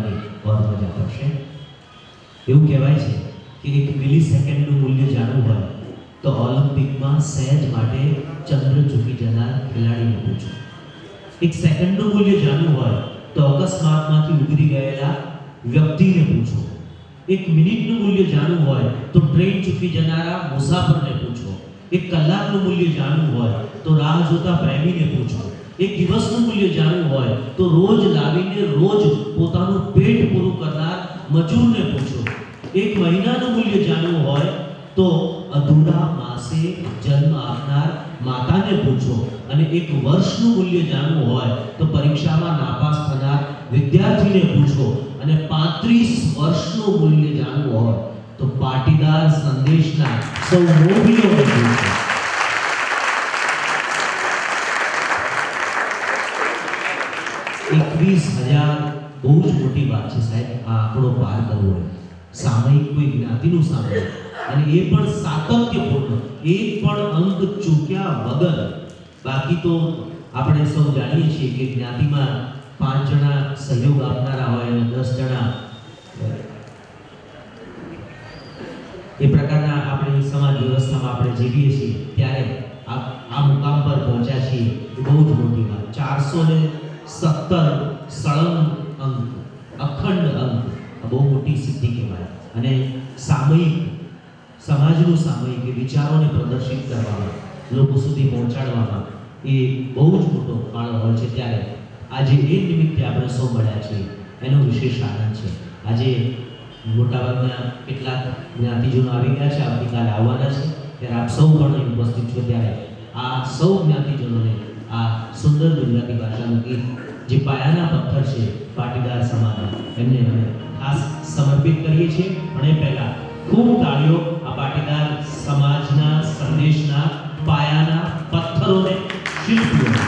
સાંભળવાની બહુ મજા પડશે. એવું કહેવાય છે કે 1 મિલી સેકન્ડનું મૂલ્ય જાણવું હોય તો ઓલિમ્પિકમાં સહેજ માટે ચંદ્ર ચૂકી જનાર ખેલાડીને પૂછો. 1 સેકન્ડનું મૂલ્ય જાણવું હોય તો અકસ્માતમાંથી ઉગરી ગયેલા વ્યક્તિને પૂછો. 1 મિનિટનું મૂલ્ય જાણવું હોય તો ટ્રેન ચૂકી જનારા મુસાફરને પૂછો. 1 કલાકનું મૂલ્ય જાણવું હોય તો રાહ જોતા પ્રેમીને પૂછો. 1 દિવસનું મૂલ્ય જાણવું હોય તો રોજ લાવીને રોજ પોતાનું પેટ પૂરું કરનાર મજૂરને પૂછો. 1 મહિનાનું મૂલ્ય જાણવું હોય તો અધૂરા માસે જન્મ આપનાર માતાને પૂછો. અને 1 વર્ષનું મૂલ્ય જાણવું હોય તો પરીક્ષામાં નાપાસ થનાર વિદ્યાર્થીને પૂછો. અને 35 વર્ષનું મૂલ્ય જાણવું હોય તો પાટીદાર સંદેશના સૌ મોભીઓને પૂછો. 21,000 બહુ જ મોટી વાત છે સાહેબ. આ આંકડો પાર કરવો હોય સામયિક કોઈ જ્ઞાતિનું સામયિક, અને એ પણ સાતત્યપૂર્ણ, એક પણ અંક ચૂક્યા વગર. બાકી તો આપણે સૌ જાણીએ છીએ કે જ્ઞાતિમાં 5 જણા સહયોગ આપનારા હોય અને 10 જણા એ પ્રકારના આપણી સમાજ વ્યવસ્થામાં આપણે જીવીએ છીએ. ત્યારે આ મુકામ પર પહોંચ્યા છીએ એ બહુ જ મોટી વાત. 417 સળંગ અંક, અખંડ અંક, બહુ મોટી સિદ્ધિ કહેવાય. અને સામયિક, સમાજનું સામયિક, એ વિચારોને પ્રદર્શિત કરવામાં, લોકો સુધી પહોંચાડવામાં એ બહુ જ મોટો ફાળો હોય છે. ત્યારે આજે એ નિમિત્તે આપણે સૌ મળ્યા છીએ એનો વિશેષ આનંદ છે. આજે મોટાભાગના કેટલાક જ્ઞાતિજનો આવી ગયા છે, આવતીકાલે આવવાના છે. ત્યારે આપ સૌ પણ અહીં ઉપસ્થિત છો. ત્યારે આ સૌ જ્ઞાતિજનોને આ સુંદર ગુજરાતી ભાષાનું ગીત, જે પાયાના પથ્થર છે પાટીદાર સમાજના, એમને અમે ખાસ સમર્પિત કરીએ છીએ. પણ એ પહેલા ખૂબ તાળીઓ આ પાટીદાર સમાજના સંદેશના પાયાના પથ્થરોને, શિલ્પીઓને.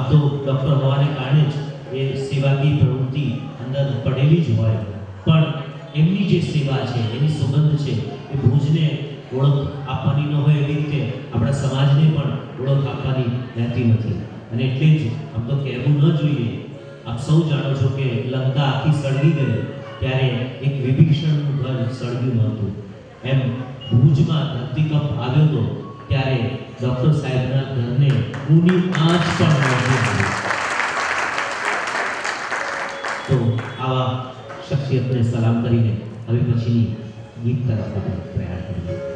તો ડૉક્ટર હોવાને કારણે જ એ સેવાકીય પ્રવૃત્તિ અંદર પડેલી જ હોય, પણ એમની જે સેવા છે, એની સુગંધ છે, એ ભુજને ઓળખ આપવાની ન હોય એવી રીતે આપણા સમાજને પણ ઓળખ આપવાની રહેતી નથી. અને એટલે જ આમ તો કહેવું ન જોઈએ, આપ સૌ જાણો છો કે લંકા આખી સળગી ગઈ ત્યારે એક વિભીષણનું ઘર સળગ્યું નહોતું. એમ ભુજમાં ધરતીકંપ આવ્યો હતો ત્યારે ડૉક્ટર સાહેબના ઘરને ઊની આંચ પણ નહોતી આવી. તો આવા શખ્સિયતને સલામ કરીને હવે પછીની ગીત તરફ આપણે પ્રયાણ કરીએ.